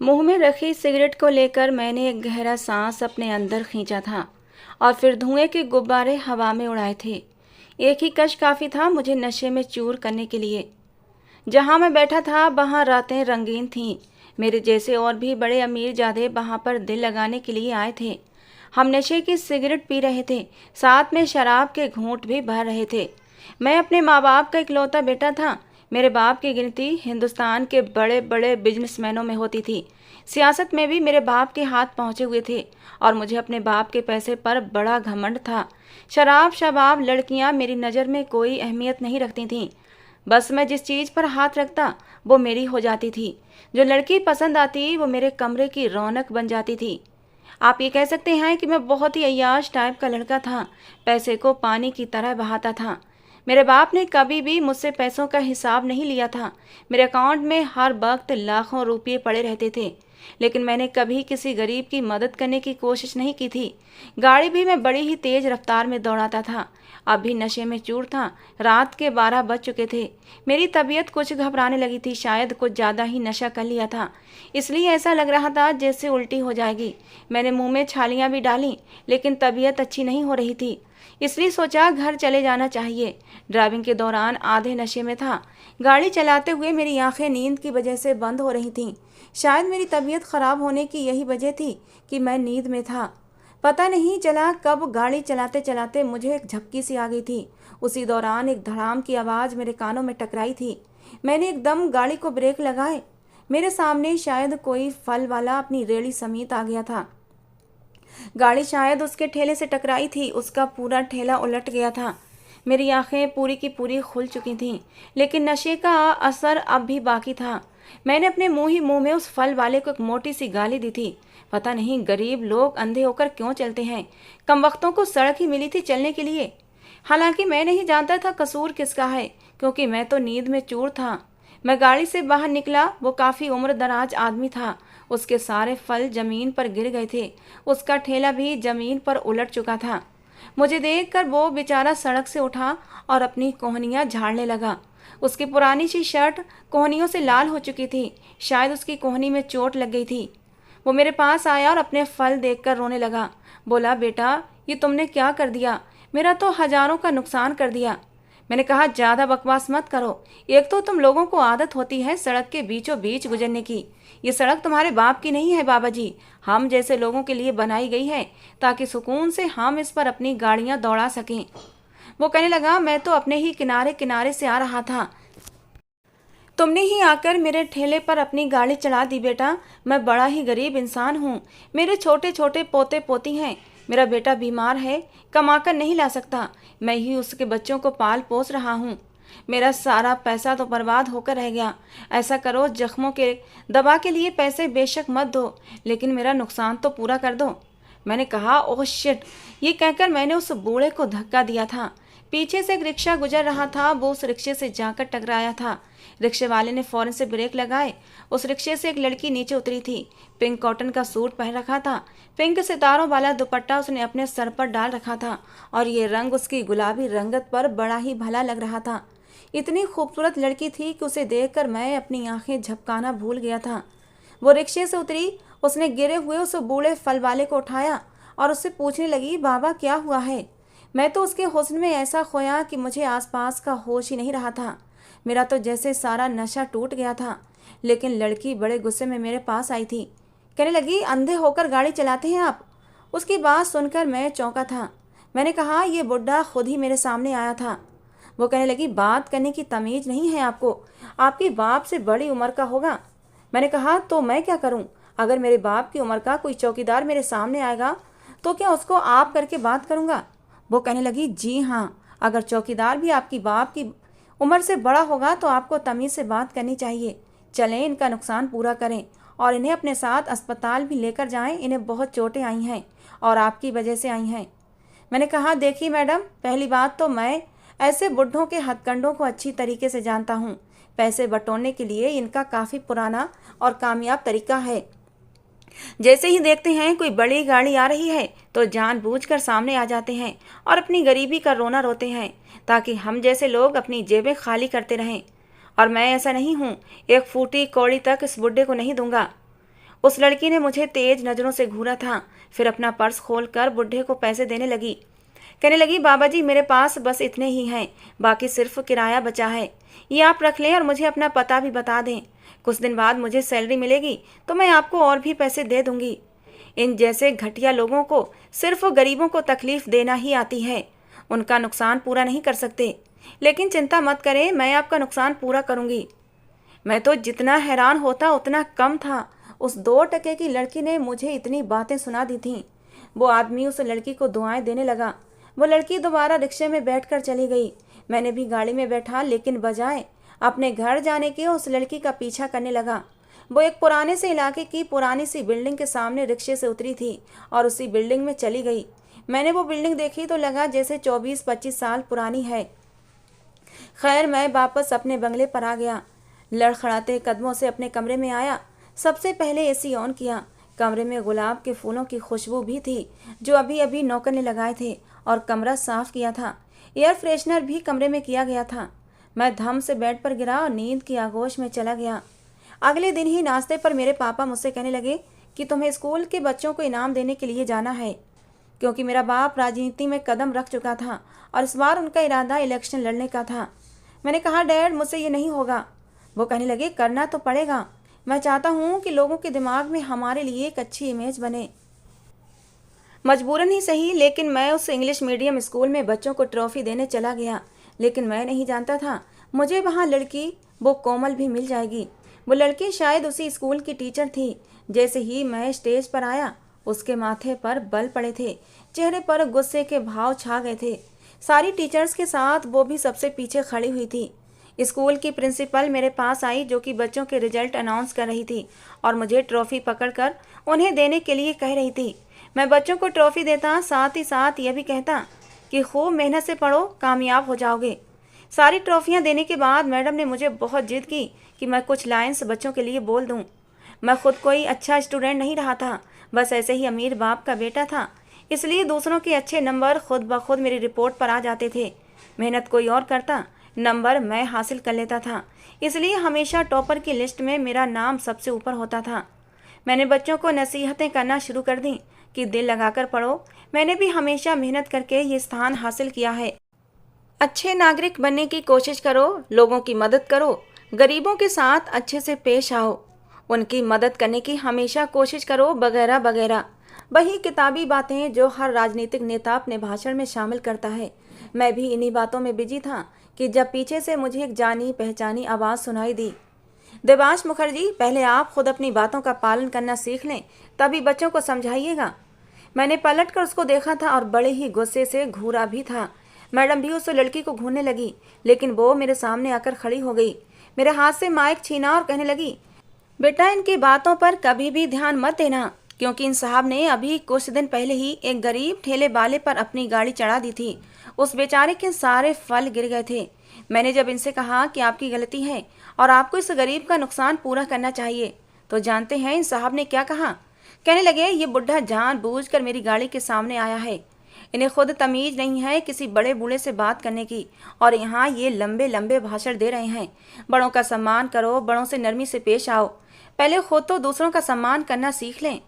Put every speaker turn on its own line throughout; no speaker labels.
मुंह में रखी सिगरेट को लेकर मैंने एक गहरा सांस अपने अंदर खींचा था और फिर धुएं के गुब्बारे हवा में उड़ाए थे। एक ही कश काफ़ी था मुझे नशे में चूर करने के लिए। जहां मैं बैठा था वहां रातें रंगीन थीं। मेरे जैसे और भी बड़े अमीरजादे वहां पर दिल लगाने के लिए आए थे। हम नशे की सिगरेट पी रहे थे, साथ में शराब के घूंट भी भर रहे थे। मैं अपने माँ बाप का इकलौता बेटा था। मेरे बाप की गिनती हिंदुस्तान के बड़े बड़े बिजनेसमैनों में होती थी। सियासत में भी मेरे बाप के हाथ पहुंचे हुए थे और मुझे अपने बाप के पैसे पर बड़ा घमंड था। शराब शबाब लड़कियां मेरी नज़र में कोई अहमियत नहीं रखती थीं। बस मैं जिस चीज़ पर हाथ रखता वो मेरी हो जाती थी। जो लड़की पसंद आती वो मेरे कमरे की रौनक बन जाती थी। आप ये कह सकते हैं कि मैं बहुत ही अय्याश टाइप का लड़का था। पैसे को पानी की तरह बहाता था। मेरे बाप ने कभी भी मुझसे पैसों का हिसाब नहीं लिया था। मेरे अकाउंट में हर वक्त लाखों रुपये पड़े रहते थे, लेकिन मैंने कभी किसी गरीब की मदद करने की कोशिश नहीं की थी। गाड़ी भी मैं बड़ी ही तेज रफ्तार में दौड़ाता था। अभी नशे में चूर था। रात के 12 बज चुके थे। मेरी तबीयत कुछ घबराने लगी थी। शायद कुछ ज़्यादा ही नशा कर लिया था, इसलिए ऐसा लग रहा था जैसे उल्टी हो जाएगी। मैंने मुंह में छालियाँ भी डाली, लेकिन तबीयत अच्छी नहीं हो रही थी, इसलिए सोचा घर चले जाना चाहिए। ड्राइविंग के दौरान आधे नशे में था। गाड़ी चलाते हुए मेरी आंखें नींद की वजह से बंद हो रही थीं। शायद मेरी तबीयत खराब होने की यही वजह थी कि मैं नींद में था। पता नहीं चला कब गाड़ी चलाते चलाते मुझे एक झपकी सी आ गई थी। उसी दौरान एक धड़ाम की आवाज़ मेरे कानों में टकराई थी। मैंने एकदम गाड़ी को ब्रेक लगाए। मेरे सामने शायद कोई फल वाला अपनी रेहड़ी समेत आ गया था। गाड़ी शायद उसके ठेले से टकराई थी। उसका पूरा ठेला उलट गया था। मेरी आंखें पूरी की पूरी खुल चुकी थीं, लेकिन नशे का असर अब भी बाकी था। मैंने अपने मुंह में उस फल वाले को एक मोटी सी गाली दी थी। पता नहीं गरीब लोग अंधे होकर क्यों चलते हैं। कमबख्तों को सड़क ही मिली थी चलने के लिए। हालांकि मैं नहीं जानता था कसूर किसका है, क्योंकि मैं तो नींद में चूर था। मैं गाड़ी से बाहर निकला। वो काफ़ी उम्र दराज आदमी था। उसके सारे फल जमीन पर गिर गए थे। उसका ठेला भी जमीन पर उलट चुका था। मुझे देखकर वो बेचारा सड़क से उठा और अपनी कोहनियाँ झाड़ने लगा। उसकी पुरानी सी शर्ट कोहनियों से लाल हो चुकी थी। शायद उसकी कोहनी में चोट लग गई थी। वो मेरे पास आया और अपने फल देखकर रोने लगा। बोला, बेटा ये तुमने क्या कर दिया? मेरा तो हजारों का नुकसान कर दिया। मैंने कहा, ज़्यादा बकवास मत करो। एक तो तुम लोगों को आदत होती है सड़क के बीचों बीच गुजरने की। ये सड़क तुम्हारे बाप की नहीं है बाबा जी, हम जैसे लोगों के लिए बनाई गई है, ताकि सुकून से हम इस पर अपनी गाड़ियां दौड़ा सकें। वो कहने लगा, मैं तो अपने ही किनारे किनारे से आ रहा था। तुमने ही आकर मेरे ठेले पर अपनी गाड़ी चढ़ा दी। बेटा मैं बड़ा ही गरीब इंसान हूँ। मेरे छोटे छोटे पोते पोती हैं। मेरा बेटा बीमार है, कमाकर नहीं ला सकता। मैं ही उसके बच्चों को पाल पोस रहा हूँ। मेरा सारा पैसा तो बर्बाद होकर रह गया। ऐसा करो, जख्मों के दवा के लिए पैसे बेशक मत दो, लेकिन मेरा नुकसान तो पूरा कर दो। मैंने कहा, ओह शिट। ये कहकर मैंने उस बूढ़े को धक्का दिया था। पीछे से एक रिक्शा गुजर रहा था। वो उस रिक्शे से जाकर टकराया था। रिक्शे वाले ने फौरन से ब्रेक लगाए। उस रिक्शे से एक लड़की नीचे उतरी थी। पिंक कॉटन का सूट पहन रखा था। पिंक सितारों वाला दुपट्टा उसने अपने सर पर डाल रखा था और ये रंग उसकी गुलाबी रंगत पर बड़ा ही भला लग रहा था। इतनी खूबसूरत लड़की थी कि उसे देखकर मैं अपनी आंखें झपकाना भूल गया था। वो रिक्शे से उतरी। उसने गिरे हुए उस बूढ़े फल वाले को उठाया और उससे पूछने लगी, बाबा क्या हुआ है? मैं तो उसके हुस्न में ऐसा खोया कि मुझे आसपास का होश ही नहीं रहा था। मेरा तो जैसे सारा नशा टूट गया था। लेकिन लड़की बड़े गुस्से में मेरे पास आई थी। कहने लगी, अंधे होकर गाड़ी चलाते हैं आप? उसकी बात सुनकर मैं चौंका था। मैंने कहा, ये बुढ़ा खुद ही मेरे सामने आया था। वो कहने लगी, बात करने की तमीज़ नहीं है आपको? आपके बाप से बड़ी उम्र का होगा। मैंने कहा, तो मैं क्या करूं? अगर मेरे बाप की उम्र का कोई चौकीदार मेरे सामने आएगा तो क्या उसको आप करके बात करूंगा? वो कहने लगी, जी हाँ, अगर चौकीदार भी आपकी बाप की उम्र से बड़ा होगा तो आपको तमीज़ से बात करनी चाहिए। चलें, इनका नुकसान पूरा करें और इन्हें अपने साथ अस्पताल भी लेकर जाएं। इन्हें बहुत चोटें आई हैं और आपकी वजह से आई हैं। मैंने कहा, देखिए मैडम, पहली बात तो मैं ऐसे बुढ़ों के हथकंडों को अच्छी तरीके से जानता हूँ। पैसे बटोरने के लिए इनका काफ़ी पुराना और कामयाब तरीका है। जैसे ही देखते हैं कोई बड़ी गाड़ी आ रही है तो जानबूझकर सामने आ जाते हैं और अपनी गरीबी का रोना रोते हैं, ताकि हम जैसे लोग अपनी जेबें खाली करते रहें। और मैं ऐसा नहीं हूँ। एक फूटी कौड़ी तक इस बुढ़े को नहीं दूंगा। उस लड़की ने मुझे तेज नज़रों से घूरा था, फिर अपना पर्स खोलकर बुढ़े को पैसे देने लगी। कहने लगी, बाबा जी मेरे पास बस इतने ही हैं, बाकी सिर्फ किराया बचा है, ये आप रख लें और मुझे अपना पता भी बता दें। कुछ दिन बाद मुझे सैलरी मिलेगी तो मैं आपको और भी पैसे दे दूंगी। इन जैसे घटिया लोगों को सिर्फ गरीबों को तकलीफ देना ही आती है, उनका नुकसान पूरा नहीं कर सकते। लेकिन चिंता मत करें, मैं आपका नुकसान पूरा करूंगी। मैं तो जितना हैरान होता उतना कम था। उस 2 टके की लड़की ने मुझे इतनी बातें सुना दी थीं। वो आदमी उस लड़की को दुआएं देने लगा। वो लड़की दोबारा रिक्शे में बैठकर चली गई। मैंने भी गाड़ी में बैठा, लेकिन बजाय अपने घर जाने के उस लड़की का पीछा करने लगा। वो एक पुराने से इलाके की पुरानी सी बिल्डिंग के सामने रिक्शे से उतरी थी और उसी बिल्डिंग में चली गई। मैंने वो बिल्डिंग देखी तो लगा जैसे 24-25 साल पुरानी है। खैर, मैं वापस अपने बंगले पर आ गया। लड़खड़ाते कदमों से अपने कमरे में आया। सबसे पहले एसी ऑन किया। कमरे में गुलाब के फूलों की खुशबू भी थी जो अभी अभी नौकर ने लगाए थे, और कमरा साफ किया था। एयर फ्रेशनर भी कमरे में किया गया था। मैं धम से बेड पर गिरा और नींद की आगोश में चला गया। अगले दिन ही नाश्ते पर मेरे पापा मुझसे कहने लगे कि तुम्हें स्कूल के बच्चों को इनाम देने के लिए जाना है, क्योंकि मेरा बाप राजनीति में कदम रख चुका था और इस बार उनका इरादा इलेक्शन लड़ने का था। मैंने कहा, डैड मुझसे ये नहीं होगा। वो कहने लगे, करना तो पड़ेगा। मैं चाहता हूँ कि लोगों के दिमाग में हमारे लिए एक अच्छी इमेज बने। मजबूरन ही सही, लेकिन मैं उस इंग्लिश मीडियम स्कूल में बच्चों को ट्रॉफी देने चला गया। लेकिन मैं नहीं जानता था मुझे वहाँ लड़की वो कोमल भी मिल जाएगी। वो लड़की शायद उसी स्कूल की टीचर थी। जैसे ही मैं स्टेज पर आया, उसके माथे पर बल पड़े थे, चेहरे पर गुस्से के भाव छा गए थे। सारी टीचर्स के साथ वो भी सबसे पीछे खड़ी हुई थी। स्कूल की प्रिंसिपल मेरे पास आई, जो कि बच्चों के रिजल्ट अनाउंस कर रही थी, और मुझे ट्रॉफी पकड़कर उन्हें देने के लिए कह रही थी। मैं बच्चों को ट्रॉफी देता, साथ ही साथ यह भी कहता कि खूब मेहनत से पढ़ो, कामयाब हो जाओगे। सारी ट्रॉफियां देने के बाद मैडम ने मुझे बहुत जिद की कि मैं कुछ लाइन्स बच्चों के लिए बोल दूं। मैं खुद कोई अच्छा स्टूडेंट नहीं रहा था, बस ऐसे ही अमीर बाप का बेटा था, इसलिए दूसरों के अच्छे नंबर खुद ब खुद मेरी रिपोर्ट पर आ जाते थे। मेहनत कोई और करता, नंबर मैं हासिल कर लेता था, इसलिए हमेशा टॉपर की लिस्ट में मेरा नाम सबसे ऊपर होता था। मैंने बच्चों को नसीहतें करना शुरू कर दी कि दिल लगाकर पढ़ो, मैंने भी हमेशा मेहनत करके ये स्थान हासिल किया है। अच्छे नागरिक बनने की कोशिश करो, लोगों की मदद करो, गरीबों के साथ अच्छे से पेश आओ, उनकी मदद करने की हमेशा कोशिश करो, वगैरह वगैरह। वही किताबी बातें जो हर राजनीतिक नेता अपने भाषण में शामिल करता है। मैं भी इन्हीं बातों में बिजी था कि जब पीछे से मुझे एक जानी पहचानी आवाज़ सुनाई दी। देवांश मुखर्जी, पहले आप खुद अपनी बातों का पालन करना सीख लें, तभी बच्चों को समझाइएगा। मैंने पलट कर उसको देखा था और बड़े ही गुस्से से घूरा भी था। मैडम भी उस लड़की को घूरने लगी, लेकिन वो मेरे सामने आकर खड़ी हो गई, मेरे हाथ से माइक छीना और कहने लगी, बेटा इनकी बातों पर कभी भी ध्यान मत देना, क्योंकि इन साहब ने अभी कुछ दिन पहले ही एक गरीब ठेले वाले पर अपनी गाड़ी चढ़ा दी थी। उस बेचारे के सारे फल गिर गए थे। मैंने जब इनसे कहा कि आपकी गलती है और आपको इस गरीब का नुकसान पूरा करना चाहिए, तो जानते हैं इन साहब ने क्या कहा? कहने लगे, ये बुढ़ा जानबूझकर मेरी गाड़ी के सामने आया है, इन्हें खुद तमीज नहीं है किसी बड़े बूढ़े से बात करने की, और यहाँ ये लंबे लंबे भाषण दे रहे हैं। बड़ों का सम्मान करो, बड़ों से नरमी से पेश आओ, पहले खुद तो दूसरों का सम्मान करना सीख लें।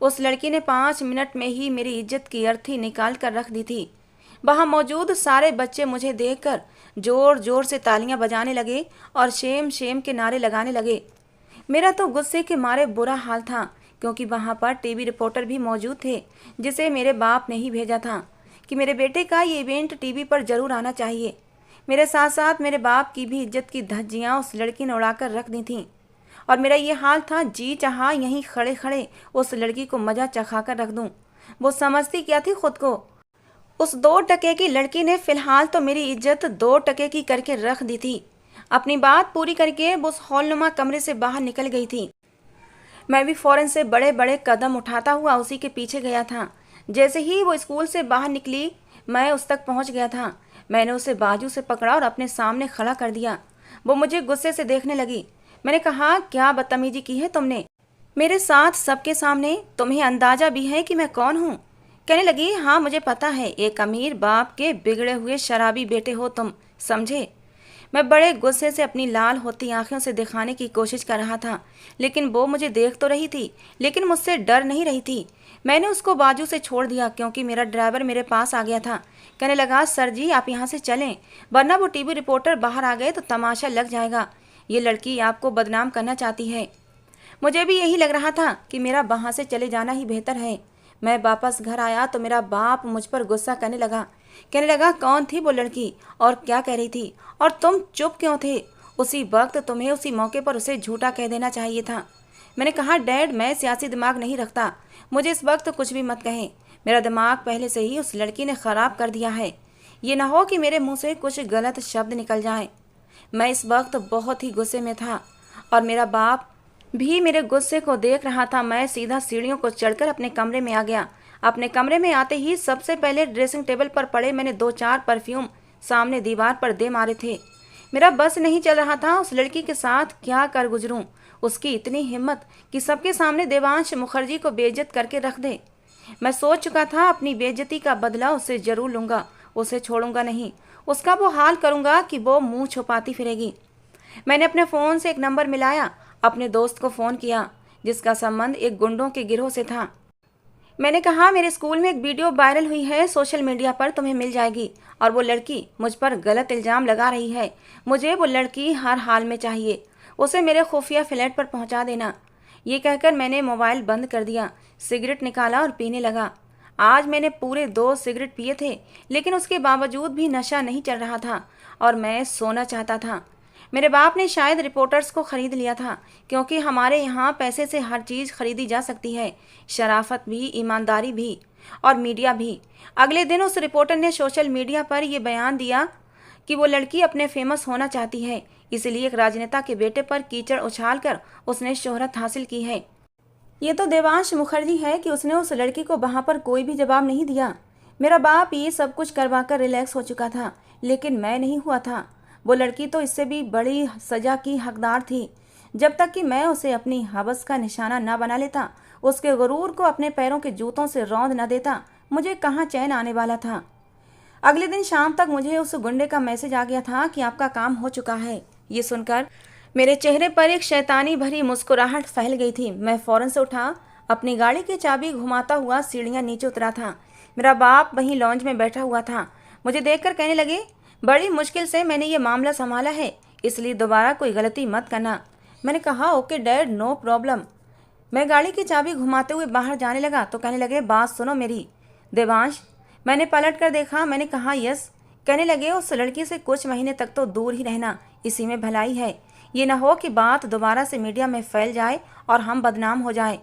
उस लड़की ने 5 मिनट में ही मेरी इज्जत की अर्थी निकाल कर रख दी थी। वहाँ मौजूद सारे बच्चे मुझे देखकर जोर जोर से तालियां बजाने लगे और शेम शेम के नारे लगाने लगे। मेरा तो गुस्से के मारे बुरा हाल था, क्योंकि वहाँ पर टीवी रिपोर्टर भी मौजूद थे, जिसे मेरे बाप ने ही भेजा था कि मेरे बेटे का ये इवेंट टीवी पर जरूर आना चाहिए। मेरे साथ साथ मेरे बाप की भी इज्जत की धज्जियाँ उस लड़की ने उड़ाकर रख दी थीं, और मेरा ये हाल था, जी चाहा यहीं खड़े खड़े उस लड़की को मजा चखा कर रख दूं। वो समझती क्या थी खुद को? उस 2 टके की लड़की ने फिलहाल तो मेरी इज्जत 2 टके की करके रख दी थी। अपनी बात पूरी करके वो उस हॉलनुमा कमरे से बाहर निकल गई थी। मैं भी फौरन से बड़े बड़े कदम उठाता हुआ उसी के पीछे गया था। जैसे ही वो स्कूल से बाहर निकली, मैं उस तक पहुंच गया था। मैंने उसे बाजू से पकड़ा और अपने सामने खड़ा कर दिया। वो मुझे गुस्से से देखने लगी। मैंने कहा, क्या बदतमीजी की है तुमने मेरे साथ सबके सामने? तुम्हें अंदाजा भी है कि मैं कौन हूँ? कहने लगी, हाँ मुझे पता है, एक अमीर बाप के बिगड़े हुए शराबी बेटे हो तुम, समझे? मैं बड़े गुस्से से अपनी लाल होती आंखों से दिखाने की कोशिश कर रहा था, लेकिन वो मुझे देख तो रही थी, लेकिन मुझसे डर नहीं रही थी। मैंने उसको बाजू से छोड़ दिया क्योंकि मेरा ड्राइवर मेरे पास आ गया था। कहने लगा, सर जी आप यहाँ से चलें, वरना वो टीवी रिपोर्टर बाहर आ गए तो तमाशा लग जाएगा। ये लड़की आपको बदनाम करना चाहती है। मुझे भी यही लग रहा था कि मेरा वहाँ से चले जाना ही बेहतर है। मैं वापस घर आया तो मेरा बाप मुझ पर गुस्सा करने लगा। कहने लगा, कौन थी वो लड़की और क्या कह रही थी, और तुम चुप क्यों थे? उसी वक्त तुम्हें उसी मौके पर उसे झूठा कह देना चाहिए था। मैंने कहा, डैड मैं सियासी दिमाग नहीं रखता, मुझे इस वक्त कुछ भी मत कहें। मेरा दिमाग पहले से ही उस लड़की ने ख़राब कर दिया है। ये ना हो कि मेरे मुंह से कुछ गलत शब्द निकल जाएं। मैं इस वक्त बहुत ही गुस्से में था और मेरा बाप भी मेरे गुस्से को देख रहा था। मैं सीधा सीढ़ियों को चढ़कर अपने कमरे में आ गया। अपने कमरे में आते ही सबसे पहले ड्रेसिंग टेबल पर पड़े मैंने 2-4 परफ्यूम सामने दीवार पर दे मारे थे। मेरा बस नहीं चल रहा था उस लड़की के साथ क्या कर गुजरूं। उसकी इतनी हिम्मत कि सबके सामने देवांश मुखर्जी को बेइज्जत करके रख दे। मैं सोच चुका था अपनी बेइज्जती का बदला उससे जरूर लूंगा, उसे छोड़ूंगा नहीं। उसका वो हाल करूंगा कि वो मुंह छुपाती फिरेगी। मैंने अपने फ़ोन से एक नंबर मिलाया, अपने दोस्त को फ़ोन किया जिसका संबंध एक गुंडों के गिरोह से था। मैंने कहा, मेरे स्कूल में एक वीडियो वायरल हुई है, सोशल मीडिया पर तुम्हें मिल जाएगी, और वो लड़की मुझ पर गलत इल्ज़ाम लगा रही है। मुझे वो लड़की हर हाल में चाहिए, उसे मेरे खुफिया फ्लैट पर पहुंचा देना। ये कहकर मैंने मोबाइल बंद कर दिया, सिगरेट निकाला और पीने लगा। आज मैंने पूरे 2 सिगरेट पिए थे, लेकिन उसके बावजूद भी नशा नहीं चल रहा था और मैं सोना चाहता था। मेरे बाप ने शायद रिपोर्टर्स को ख़रीद लिया था, क्योंकि हमारे यहाँ पैसे से हर चीज़ खरीदी जा सकती है, शराफत भी, ईमानदारी भी और मीडिया भी। अगले दिन उस रिपोर्टर ने सोशल मीडिया पर यह बयान दिया कि वो लड़की अपने फेमस होना चाहती है, इसलिए एक राजनेता के बेटे पर कीचड़ उछालकर उसने शोहरत हासिल की है। ये तो देवांश मुखर्जी है कि उसने उस लड़की को वहाँ पर कोई भी जवाब नहीं दिया। मेरा बाप ये सब कुछ करवाकर रिलैक्स हो चुका था, लेकिन मैं नहीं हुआ था। वो लड़की तो इससे भी बड़ी सज़ा की हकदार थी। जब तक कि मैं उसे अपनी हवस का निशाना न बना लेता, उसके गुरूर को अपने पैरों के जूतों से रौंद न देता, मुझे कहाँ चैन आने वाला था। अगले दिन शाम तक मुझे उस गुंडे का मैसेज आ गया था कि आपका काम हो चुका है। ये सुनकर मेरे चेहरे पर एक शैतानी भरी मुस्कुराहट फैल गई थी। मैं फौरन से उठा, अपनी गाड़ी की चाबी घुमाता हुआ सीढ़ियाँ नीचे उतरा था। मेरा बाप वहीं लॉन्ज में बैठा हुआ था। मुझे देखकर कहने लगे, बड़ी मुश्किल से मैंने ये मामला संभाला है, इसलिए दोबारा कोई गलती मत करना। मैंने कहा, ओके डैड, नो प्रॉब्लम। मैं गाड़ी की चाबी घुमाते हुए बाहर जाने लगा तो कहने लगे, बात सुनो मेरी, देवांश। मैंने पलट कर देखा, मैंने कहा, यस। कहने लगे, उस लड़की से कुछ महीने तक तो दूर ही रहना, इसी में भलाई है। ये ना हो कि बात दोबारा से मीडिया में फैल जाए और हम बदनाम हो जाए।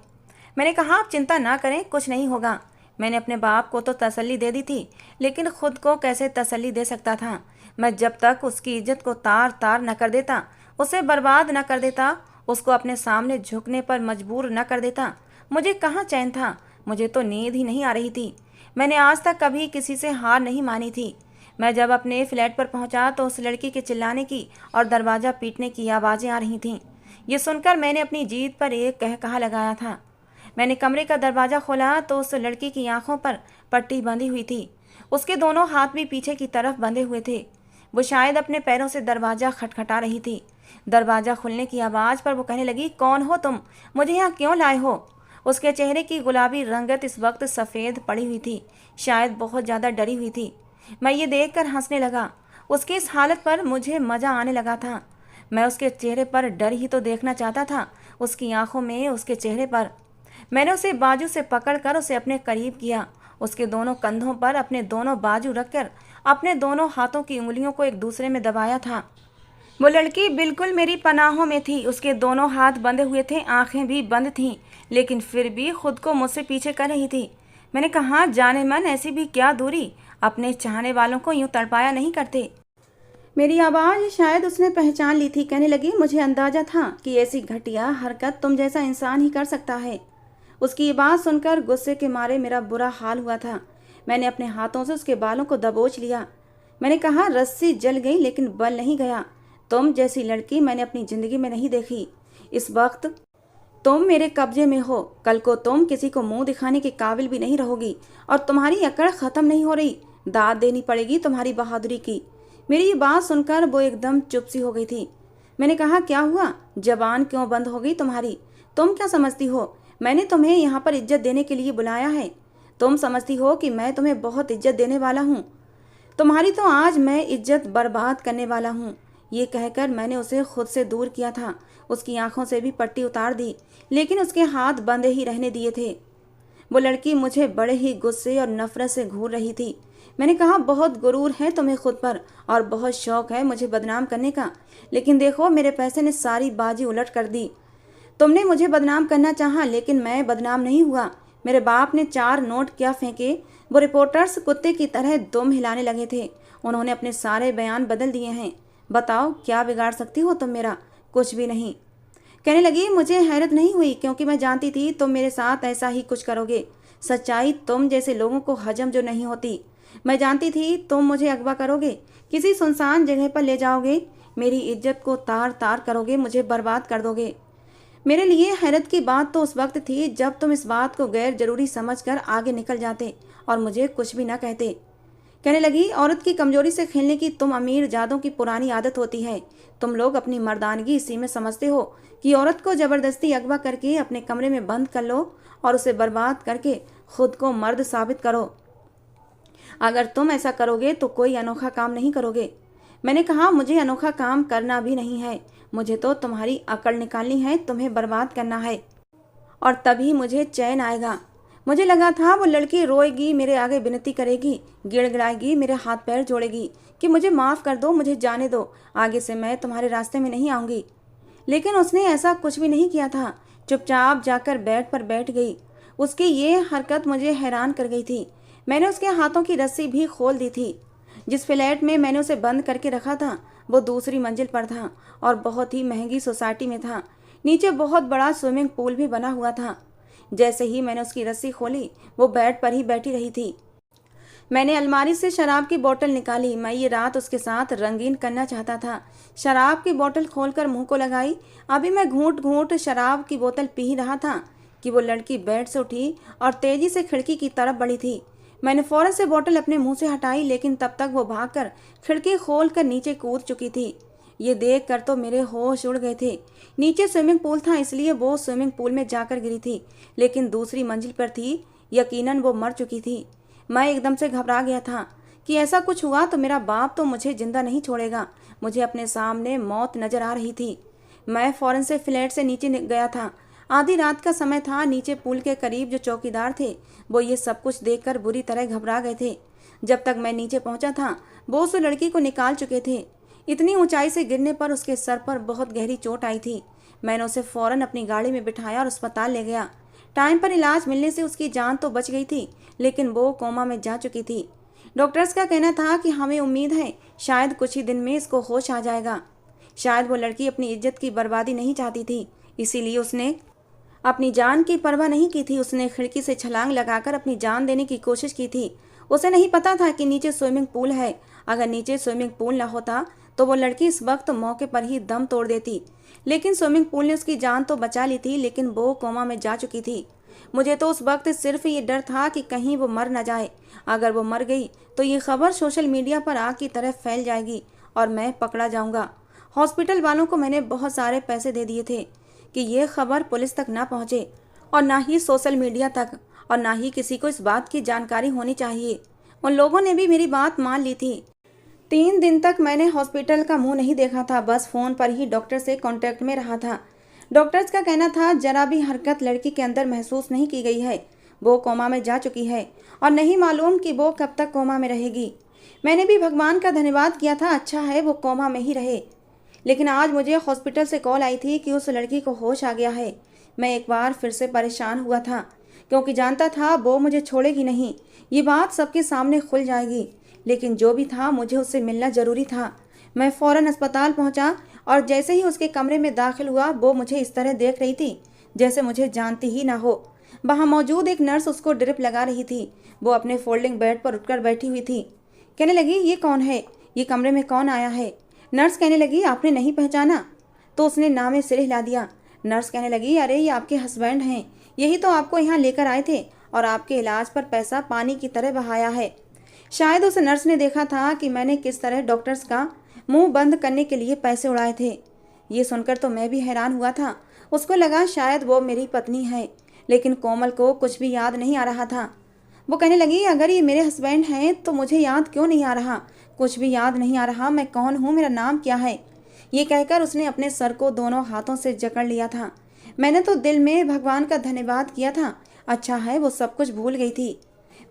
मैंने कहा, आप चिंता ना करें, कुछ नहीं होगा। मैंने अपने बाप को तो तसल्ली दे दी थी, लेकिन खुद को कैसे तसल्ली दे सकता था। मैं जब तक उसकी इज्जत को तार तार न कर देता, उसे बर्बाद न कर देता, उसको अपने सामने झुकने पर मजबूर न कर देता, मुझे कहाँ चैन था। मुझे तो नींद ही नहीं आ रही थी। मैंने आज तक कभी किसी से हार नहीं मानी थी। मैं जब अपने फ्लैट पर पहुंचा तो उस लड़की के चिल्लाने की और दरवाज़ा पीटने की आवाज़ें आ रही थीं। ये सुनकर मैंने अपनी जीत पर एक कहकहा लगाया था। मैंने कमरे का दरवाज़ा खोला तो उस लड़की की आंखों पर पट्टी बंधी हुई थी। उसके दोनों हाथ भी पीछे की तरफ बंधे हुए थे। वो शायद अपने पैरों से दरवाज़ा खटखटा रही थी। दरवाज़ा खुलने की आवाज़ पर वो कहने लगी, कौन हो तुम, मुझे यहाँ क्यों लाए हो? उसके चेहरे की गुलाबी रंगत इस वक्त सफ़ेद पड़ी हुई थी, शायद बहुत ज़्यादा डरी हुई थी। मैं ये देखकर हंसने लगा। उसकी इस हालत पर मुझे मज़ा आने लगा था। मैं उसके चेहरे पर डर ही तो देखना चाहता था, उसकी आंखों में, उसके चेहरे पर। मैंने उसे बाजू से पकड़कर उसे अपने करीब किया, उसके दोनों कंधों पर अपने दोनों बाजू रखकर अपने दोनों हाथों की उंगलियों को एक दूसरे में दबाया था। वो लड़की बिल्कुल मेरी पनाहों में थी। उसके दोनों हाथ बंधे हुए थे, आंखें भी बंद थीं, लेकिन फिर भी खुद को मुझसे पीछे कर रही थी। मैंने कहा, जाने मन, ऐसी भी क्या दूरी, अपने चाहने वालों को यूं तड़पाया नहीं करते। मेरी आवाज़ शायद उसने पहचान ली थी। कहने लगी, मुझे अंदाजा था कि ऐसी घटिया हरकत तुम जैसा इंसान ही कर सकता है। उसकी ये बात सुनकर गुस्से के मारे मेरा बुरा हाल हुआ था। मैंने अपने हाथों से उसके बालों को दबोच लिया। मैंने कहा, रस्सी जल गई लेकिन बल नहीं गया। तुम जैसी लड़की मैंने अपनी ज़िंदगी में नहीं देखी। इस वक्त तुम मेरे कब्जे में हो, कल को तुम किसी को मुंह दिखाने के काबिल भी नहीं रहोगी और तुम्हारी अकड़ ख़त्म नहीं हो रही। दाद देनी पड़ेगी तुम्हारी बहादुरी की। मेरी ये बात सुनकर वो एकदम चुप सी हो गई थी। मैंने कहा, क्या हुआ? जबान क्यों बंद हो गई तुम्हारी? तुम क्या समझती हो मैंने तुम्हें यहाँ पर इज्जत देने के लिए बुलाया है? तुम समझती हो कि मैं तुम्हें बहुत इज्जत देने वाला हूँ? तुम्हारी तो आज मैं इज्जत बर्बाद करने वाला हूँ। ये कहकर मैंने उसे खुद से दूर किया था। उसकी आंखों से भी पट्टी उतार दी, लेकिन उसके हाथ बंधे ही रहने दिए थे। वो लड़की मुझे बड़े ही गुस्से और नफरत से घूर रही थी। मैंने कहा, बहुत गुरूर है तुम्हें खुद पर और बहुत शौक है मुझे बदनाम करने का, लेकिन देखो मेरे पैसे ने सारी बाजी उलट कर दी। तुमने मुझे बदनाम करना चाहा, लेकिन मैं बदनाम नहीं हुआ। मेरे बाप ने 4 नोट क्या फेंके, वो रिपोर्टर्स कुत्ते की तरह दुम हिलाने लगे थे। उन्होंने अपने सारे बयान बदल दिए हैं। बताओ क्या बिगाड़ सकती हो तुम मेरा? कुछ भी नहीं। कहने लगी, मुझे हैरत नहीं हुई, क्योंकि मैं जानती थी तुम मेरे साथ ऐसा ही कुछ करोगे। सच्चाई तुम जैसे लोगों को हजम जो नहीं होती। मैं जानती थी तुम मुझे अगवा करोगे, किसी सुनसान जगह पर ले जाओगे, मेरी इज्जत को तार तार करोगे, मुझे बर्बाद कर दोगे। मेरे लिए हैरत की बात तो उस वक्त थी जब तुम इस बात को गैर जरूरी समझकर आगे निकल जाते और मुझे कुछ भी न कहते। कहने लगी, औरत की कमजोरी से खेलने की तुम अमीर जादों की पुरानी आदत होती है। तुम लोग अपनी मर्दानगी इसी में समझते हो कि औरत को जबरदस्ती अगवा करके अपने कमरे में बंद कर लो और उसे बर्बाद करके खुद को मर्द साबित करो। अगर तुम ऐसा करोगे तो कोई अनोखा काम नहीं करोगे। मैंने कहा, मुझे अनोखा काम करना भी नहीं है, मुझे तो तुम्हारी अकड़ निकालनी है, तुम्हें बर्बाद करना है, और तभी मुझे चैन आएगा। मुझे लगा था वो लड़की रोएगी, मेरे आगे विनती करेगी, गिड़गिड़ाएगी, मेरे हाथ पैर जोड़ेगी कि मुझे माफ़ कर दो, मुझे जाने दो, आगे से मैं तुम्हारे रास्ते में नहीं आऊँगी। लेकिन उसने ऐसा कुछ भी नहीं किया था। चुपचाप जाकर बेड पर बैठ गई। उसकी ये हरकत मुझे हैरान कर गई थी। मैंने उसके हाथों की रस्सी भी खोल दी थी। जिस फ्लैट में मैंने उसे बंद करके रखा था वो दूसरी मंजिल पर था और बहुत ही महंगी सोसाइटी में था। नीचे बहुत बड़ा स्विमिंग पूल भी बना हुआ था। जैसे ही मैंने उसकी रस्सी खोली वो बेड पर ही बैठी रही थी। मैंने अलमारी से शराब की बोतल निकाली। मैं ये रात उसके साथ रंगीन करना चाहता था। शराब की बोतल खोलकर मुंह को लगाई। अभी मैं घूंट घूंट शराब की बोतल पी ही रहा था कि वो लड़की बेड से उठी और तेजी से खिड़की की तरफ बढ़ी थी। मैंने फौरन से बोतल अपने मुंह से हटाई, लेकिन तब तक वो भागकर खिड़की खोलकर नीचे कूद चुकी थी। ये देखकर तो मेरे होश उड़ गए थे। नीचे स्विमिंग पूल था, इसलिए वो स्विमिंग पूल में जाकर गिरी थी, लेकिन दूसरी मंजिल पर थी। यकीनन वो मर चुकी थी। मैं एकदम से घबरा गया था कि ऐसा कुछ हुआ तो मेरा बाप तो मुझे जिंदा नहीं छोड़ेगा। मुझे अपने सामने मौत नजर आ रही थी। मैं फौरन से फ्लैट से नीचे गया था। आधी रात का समय था। नीचे पुल के करीब जो चौकीदार थे वो ये सब कुछ देखकर बुरी तरह घबरा गए थे। जब तक मैं नीचे पहुंचा था वो उस लड़की को निकाल चुके थे। इतनी ऊंचाई से गिरने पर उसके सर पर बहुत गहरी चोट आई थी। मैंने उसे फौरन अपनी गाड़ी में बिठाया और अस्पताल ले गया। टाइम पर इलाज मिलने से उसकी जान तो बच गई थी, लेकिन वो कोमा में जा चुकी थी। डॉक्टर्स का कहना था कि हमें उम्मीद है शायद कुछ ही दिन में इसको होश आ जाएगा। शायद वो लड़की अपनी इज्जत की बर्बादी नहीं चाहती थी, इसीलिए उसने अपनी जान की परवाह नहीं की थी। उसने खिड़की से छलांग लगाकर अपनी जान देने की कोशिश की थी। उसे नहीं पता था कि नीचे स्विमिंग पूल है। अगर नीचे स्विमिंग पूल न होता तो वो लड़की इस वक्त मौके पर ही दम तोड़ देती, लेकिन स्विमिंग पूल ने उसकी जान तो बचा ली थी, लेकिन वो कोमा में जा चुकी थी। मुझे तो उस वक्त सिर्फ ये डर था कि कहीं वो मर न जाए। अगर वो मर गई तो ये खबर सोशल मीडिया पर आग की तरह फैल जाएगी और मैं पकड़ा जाऊंगा। हॉस्पिटल वालों को मैंने बहुत सारे पैसे दे दिए थे कि ये खबर पुलिस तक ना पहुंचे और ना ही सोशल मीडिया तक, और ना ही किसी को इस बात की जानकारी होनी चाहिए। उन लोगों ने भी मेरी बात मान ली थी। 3 दिन तक मैंने हॉस्पिटल का मुंह नहीं देखा था, बस फोन पर ही डॉक्टर से कांटेक्ट में रहा था। डॉक्टर्स का कहना था जरा भी हरकत लड़की के अंदर महसूस नहीं की गई है। वो कोमा में जा चुकी है और नहीं मालूम कि वो कब तक कोमा में रहेगी। मैंने भी भगवान का धन्यवाद किया था, अच्छा है वो कोमा में ही रहे। लेकिन आज मुझे हॉस्पिटल से कॉल आई थी कि उस लड़की को होश आ गया है। मैं एक बार फिर से परेशान हुआ था, क्योंकि जानता था वो मुझे छोड़ेगी नहीं। ये बात सबके सामने खुल जाएगी, लेकिन जो भी था मुझे उससे मिलना जरूरी था। मैं फौरन अस्पताल पहुंचा और जैसे ही उसके कमरे में दाखिल हुआ वो मुझे इस तरह देख रही थी जैसे मुझे जानती ही ना हो। वहाँ मौजूद एक नर्स उसको ड्रिप लगा रही थी। वो अपने फोल्डिंग बेड पर उठकर बैठी हुई थी। कहने लगी, ये कौन है? ये कमरे में कौन आया है? नर्स कहने लगी, आपने नहीं पहचाना? तो उसने नामे सिर हिला दिया। नर्स कहने लगी, अरे ये आपके हस्बैंड हैं, यही तो आपको यहाँ लेकर आए थे और आपके इलाज पर पैसा पानी की तरह बहाया है। शायद उस नर्स ने देखा था कि मैंने किस तरह डॉक्टर्स का मुंह बंद करने के लिए पैसे उड़ाए थे। ये सुनकर तो मैं भी हैरान हुआ था। उसको लगा शायद वो मेरी पत्नी है, लेकिन कोमल को कुछ भी याद नहीं आ रहा था। वो कहने लगी, अगर ये मेरे हस्बैंड हैं तो मुझे याद क्यों नहीं आ रहा? कुछ भी याद नहीं आ रहा, मैं कौन हूँ, मेरा नाम क्या है? ये कहकर उसने अपने सर को दोनों हाथों से जकड़ लिया था। मैंने तो दिल में भगवान का धन्यवाद किया था। अच्छा है वो सब कुछ भूल गई थी।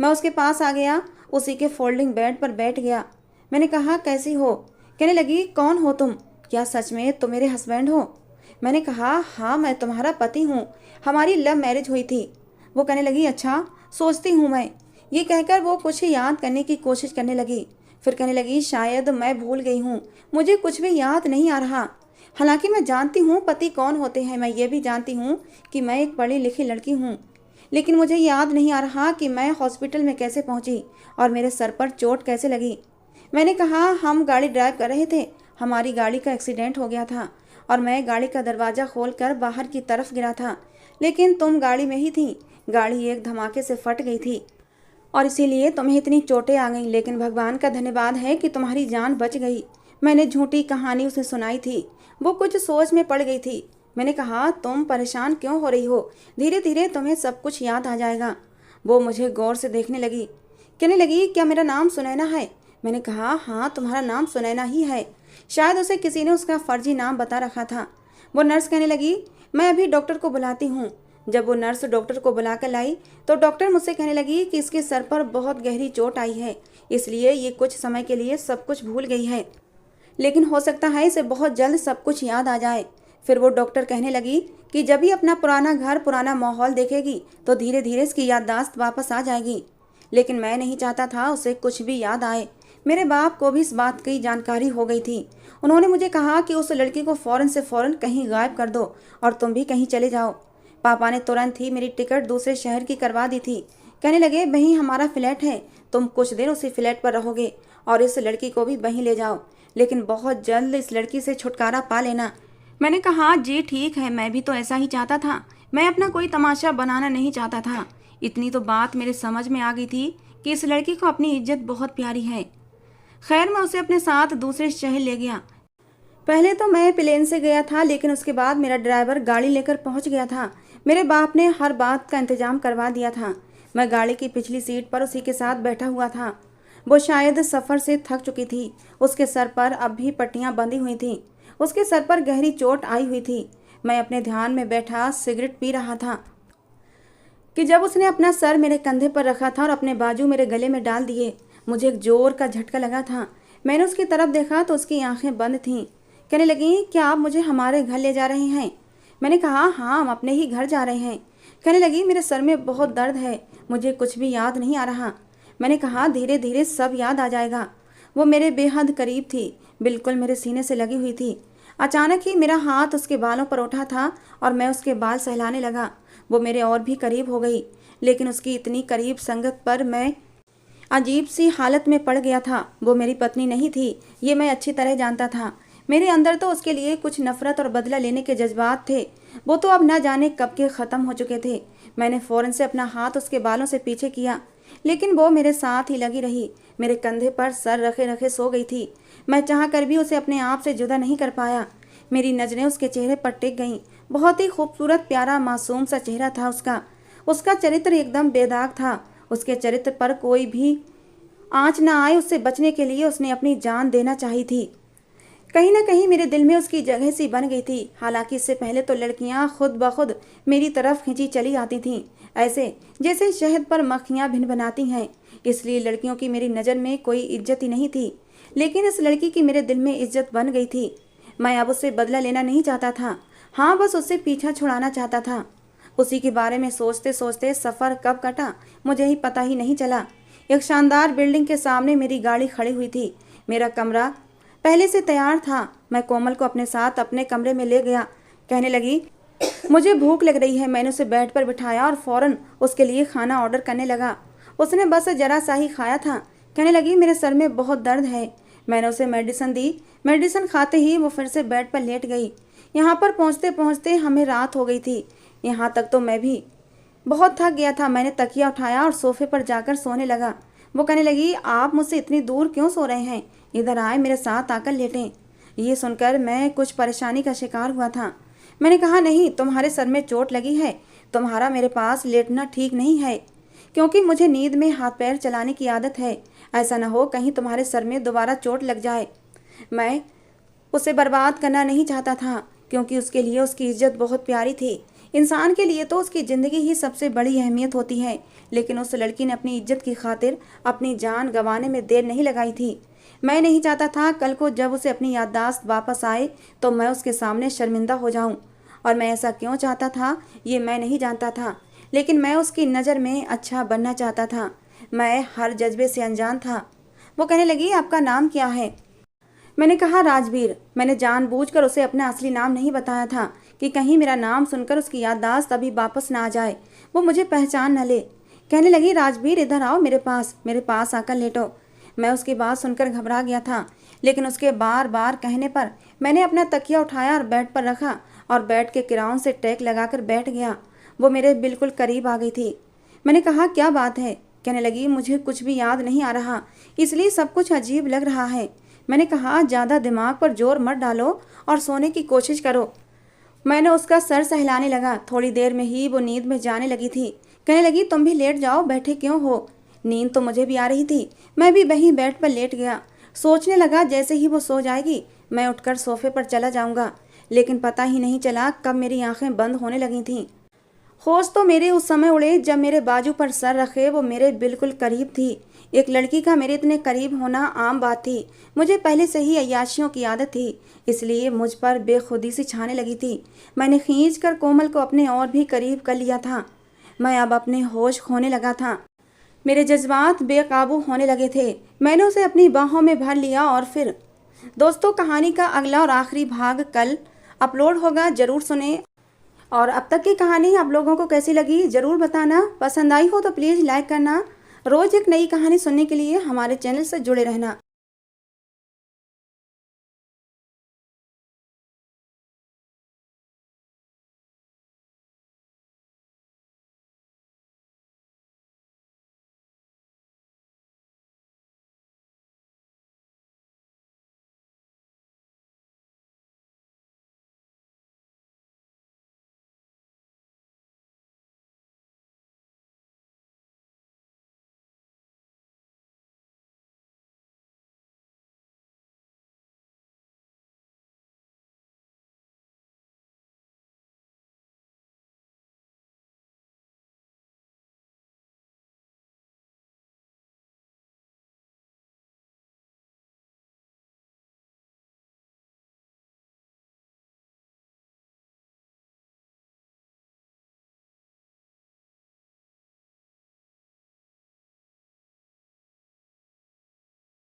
मैं उसके पास आ गया, उसी के फोल्डिंग बेड पर बैठ गया। मैंने कहा, कैसी हो? कहने लगी, कौन हो तुम? क्या सच में तुम मेरे हस्बैंड हो? मैंने कहा, हाँ मैं तुम्हारा पति हूँ, हमारी लव मैरिज हुई थी। वो कहने लगी, अच्छा सोचती हूँ मैं। ये कहकर वो कुछ याद करने की कोशिश करने लगी। फिर कहने लगी, शायद मैं भूल गई हूँ, मुझे कुछ भी याद नहीं आ रहा। हालांकि मैं जानती हूँ पति कौन होते हैं, मैं ये भी जानती हूँ कि मैं एक पढ़ी लिखी लड़की हूँ, लेकिन मुझे याद नहीं आ रहा कि मैं हॉस्पिटल में कैसे पहुँची और मेरे सर पर चोट कैसे लगी। मैंने कहा, हम गाड़ी ड्राइव कर रहे थे, हमारी गाड़ी का एक्सीडेंट हो गया था और मैं गाड़ी का दरवाज़ा खोलकर बाहर की तरफ गिरा था, लेकिन तुम गाड़ी में ही थी। गाड़ी एक धमाके से फट गई थी और इसीलिए तुम्हें इतनी चोटें आ गईं, लेकिन भगवान का धन्यवाद है कि तुम्हारी जान बच गई। मैंने झूठी कहानी उसे सुनाई थी। वो कुछ सोच में पड़ गई थी। मैंने कहा, तुम परेशान क्यों हो रही हो? धीरे धीरे तुम्हें सब कुछ याद आ जाएगा। वो मुझे गौर से देखने लगी। कहने लगी, क्या मेरा नाम सुनैना है? मैंने कहा, हाँ तुम्हारा नाम सुनैना ही है। शायद उसे किसी ने उसका फर्जी नाम बता रखा था। वो नर्स कहने लगी, मैं अभी डॉक्टर को बुलाती हूँ। जब वो नर्स डॉक्टर को बुला कर लाई तो डॉक्टर मुझसे कहने लगी कि इसके सर पर बहुत गहरी चोट आई है, इसलिए ये कुछ समय के लिए सब कुछ भूल गई है, लेकिन हो सकता है इसे बहुत जल्द सब कुछ याद आ जाए। फिर वो डॉक्टर कहने लगी कि जब भी अपना पुराना घर पुराना माहौल देखेगी तो धीरे धीरे इसकी याददाश्त वापस आ जाएगी। लेकिन मैं नहीं चाहता था उसे कुछ भी याद आए। मेरे बाप को भी इस बात की जानकारी हो गई थी। उन्होंने मुझे कहा कि उस लड़की को फ़ौरन से फ़ौरन कहीं गायब कर दो और तुम भी कहीं चले जाओ। पापा ने तुरंत ही मेरी टिकट दूसरे शहर की करवा दी थी। कहने लगे, वहीं हमारा फ्लैट है, तुम कुछ दिन उसी फ्लैट पर रहोगे और इस लड़की को भी वहीं ले जाओ, लेकिन बहुत जल्द इस लड़की से छुटकारा पा लेना। मैंने कहा, जी ठीक है, मैं भी तो ऐसा ही चाहता था। मैं अपना कोई तमाशा बनाना नहीं चाहता था। इतनी तो बात मेरे समझ में आ गई थी कि इस लड़की को अपनी इज्जत बहुत प्यारी है। खैर मैं उसे अपने साथ दूसरे शहर ले गया। पहले तो मैं प्लेन से गया था, लेकिन उसके बाद मेरा ड्राइवर गाड़ी लेकर पहुंच गया था। मेरे बाप ने हर बात का इंतजाम करवा दिया था। मैं गाड़ी की पिछली सीट पर उसी के साथ बैठा हुआ था। वो शायद सफ़र से थक चुकी थी। उसके सर पर अब भी पट्टियाँ बंधी हुई थीं। उसके सर पर गहरी चोट आई हुई थी। मैं अपने ध्यान में बैठा सिगरेट पी रहा था कि जब उसने अपना सर मेरे कंधे पर रखा था और अपने बाजू मेरे गले में डाल दिए। मुझे एक जोर का झटका लगा था। मैंने उसकी तरफ देखा तो उसकी आंखें बंद थीं। कहने लगी, क्या आप मुझे हमारे घर ले जा रहे हैं? मैंने कहा, हाँ हम अपने ही घर जा रहे हैं। कहने लगी, मेरे सर में बहुत दर्द है, मुझे कुछ भी याद नहीं आ रहा। मैंने कहा, धीरे धीरे सब याद आ जाएगा। वो मेरे बेहद करीब थी, बिल्कुल मेरे सीने से लगी हुई थी। अचानक ही मेरा हाथ उसके बालों पर उठा था और मैं उसके बाल सहलाने लगा। वो मेरे और भी करीब हो गई, लेकिन उसकी इतनी करीब संगत पर मैं अजीब सी हालत में पड़ गया था। वो मेरी पत्नी नहीं थी, ये मैं अच्छी तरह जानता था। मेरे अंदर तो उसके लिए कुछ नफरत और बदला लेने के जज्बात थे। वो तो अब न जाने कब के ख़त्म हो चुके थे। मैंने फ़ौरन से अपना हाथ उसके बालों से पीछे किया, लेकिन वो मेरे साथ ही लगी रही। मेरे कंधे पर सर रखे रखे सो गई थी। मैं चाह कर भी उसे अपने आप से जुदा नहीं कर पाया। मेरी नज़रें उसके चेहरे पर टिक गईं। बहुत ही खूबसूरत, प्यारा, मासूम सा चेहरा था उसका। उसका चरित्र एकदम बेदाग था। उसके चरित्र पर कोई भी आँच न आए, उससे बचने के लिए उसने अपनी जान देना चाहिए थी। कहीं ना कहीं मेरे दिल में उसकी जगह सी बन गई थी। हालांकि इससे पहले तो लड़कियां खुद ब खुद मेरी तरफ खींची चली आती थीं, ऐसे जैसे शहद पर मक्खियां भिन बनाती हैं। इसलिए लड़कियों की मेरी नज़र में कोई इज्जत ही नहीं थी, लेकिन इस लड़की की मेरे दिल में इज्जत बन गई थी। मैं अब उससे बदला लेना नहीं चाहता था, हाँ बस उससे पीछा छुड़ाना चाहता था। उसी के बारे में सोचते सोचते सफ़र कब कटा मुझे ही पता ही नहीं चला। एक शानदार बिल्डिंग के सामने मेरी गाड़ी खड़ी हुई थी। मेरा कमरा पहले से तैयार था। मैं कोमल को अपने साथ अपने कमरे में ले गया। कहने लगी, मुझे भूख लग रही है। मैंने उसे बेड पर बिठाया और फ़ौरन उसके लिए खाना ऑर्डर करने लगा। उसने बस ज़रा सा ही खाया था। कहने लगी, मेरे सर में बहुत दर्द है। मैंने उसे मेडिसिन दी। मेडिसिन खाते ही वो फिर से बेड पर लेट गई। यहाँ पर पहुँचते पहुँचते हमें रात हो गई थी। यहाँ तक तो मैं भी बहुत थक गया था। मैंने तकिया उठाया और सोफे पर जाकर सोने लगा। वो कहने लगी, आप मुझसे इतनी दूर क्यों सो रहे हैं? इधर आए, मेरे साथ आकर लेटें। ये सुनकर मैं कुछ परेशानी का शिकार हुआ था। मैंने कहा, नहीं, तुम्हारे सर में चोट लगी है, तुम्हारा मेरे पास लेटना ठीक नहीं है, क्योंकि मुझे नींद में हाथ पैर चलाने की आदत है। ऐसा न हो कहीं तुम्हारे सर में दोबारा चोट लग जाए। मैं उसे बर्बाद करना नहीं चाहता था, क्योंकि उसके लिए उसकी इज्जत बहुत प्यारी थी। इंसान के लिए तो उसकी ज़िंदगी ही सबसे बड़ी अहमियत होती है, लेकिन उस लड़की ने अपनी इज्जत की खातिर अपनी जान गंवाने में देर नहीं लगाई थी। मैं नहीं चाहता था कल को जब उसे अपनी याददाश्त वापस आए तो मैं उसके सामने शर्मिंदा हो जाऊं। और मैं ऐसा क्यों चाहता था ये मैं नहीं जानता था, लेकिन मैं उसकी नज़र में अच्छा बनना चाहता था। मैं हर जज्बे से अनजान था। वो कहने लगी, आपका नाम क्या है? मैंने कहा, राजवीर। मैंने जानबूझकर उसे अपना असली नाम नहीं बताया था कि कहीं मेरा नाम सुनकर उसकी याददाश्त अभी वापस ना आ जाए, वो मुझे पहचान न ले। कहने लगी, राजवीर इधर आओ, मेरे पास आकर लेटो। मैं उसकी बात सुनकर घबरा गया था, लेकिन उसके बार बार कहने पर मैंने अपना तकिया उठाया और बेड पर रखा और बेड के किराउन से टैक लगाकर बैठ गया। वो मेरे बिल्कुल करीब आ गई थी। मैंने कहा, क्या बात है? कहने लगी, मुझे कुछ भी याद नहीं आ रहा, इसलिए सब कुछ अजीब लग रहा है। मैंने कहा, ज़्यादा दिमाग पर जोर मत डालो और सोने की कोशिश करो। मैंने उसका सर सहलाने लगा। थोड़ी देर में ही वो नींद में जाने लगी थी। कहने लगी, तुम भी लेट जाओ, बैठे क्यों हो? नींद तो मुझे भी आ रही थी। मैं भी वहीं बेड पर लेट गया। सोचने लगा जैसे ही वो सो जाएगी मैं उठकर सोफे पर चला जाऊंगा, लेकिन पता ही नहीं चला कब मेरी आंखें बंद होने लगी थीं। होश तो मेरे उस समय उड़े जब मेरे बाजू पर सर रखे वो मेरे बिल्कुल करीब थी। एक लड़की का मेरे इतने करीब होना आम बात थी। मुझे पहले से ही अय्याशियों की आदत थी, इसलिए मुझ पर बेखुदी सी छाने लगी थी। मैंने खींच कर कोमल को अपने और भी करीब कर लिया था। मैं अब अपने होश खोने लगा था। मेरे जज्बात बेकाबू होने लगे थे। मैंने उसे अपनी बाहों में भर लिया और फिर दोस्तों, कहानी का अगला और आखिरी भाग कल अपलोड होगा, ज़रूर सुने। और अब तक की कहानी आप लोगों को कैसी लगी ज़रूर बताना। पसंद आई हो तो प्लीज़ लाइक करना। रोज़ एक नई कहानी सुनने के लिए हमारे चैनल से जुड़े रहना।